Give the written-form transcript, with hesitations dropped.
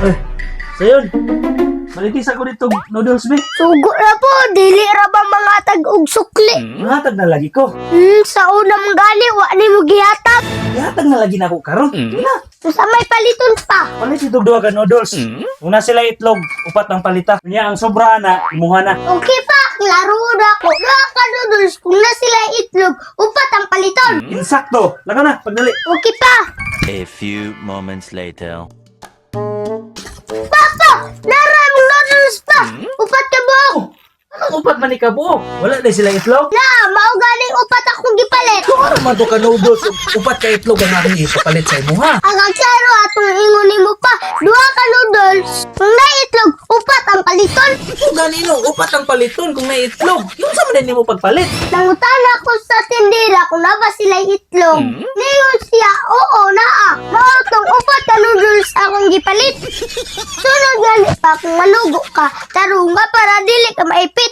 Eh, sayon. Malitis ako dito noodles, be. Sugo na po, dili ra ba mga tag-og sukli? Mahatag na lagi ko. Sa unang gali, wa ni mo gihatag. Ihatag na lagi na ako karon. Ina, Sa may paliton pa. palit itong duha ka noodles. Una sila itlog, upat ang palita. Kanya ang sobra na, imuha na. Okay pa, klaro na ko. Mga ka-noodles, kung na sila itlog, upat ang paliton. Insakto. Laka na, pagdali. Okay pa. A few moments later. Papa, naram noodles pa. Upat ka buok. Anong upat man ikabuok? Wala na sila itlog? Na, mao galing upat akong gipalit. Ano man to ka noodles? Upat ka itlog ang aking ipapalit sa imuha. Ang klaro atong ingon nimo pa. Duha ka noodles, kung na itlog, upat ang paliton. Kung ganino, upat ang paliton kung may itlog. Yung sa manin mo pagpalit. Nangutan ako sa tindera kung na ba sila itlog. Ngayon siya, oo, naa. Maotong upat ka noodles akong gipalit. Sunod gali pa kung malugo ka. Tarunga para dili ka maipit.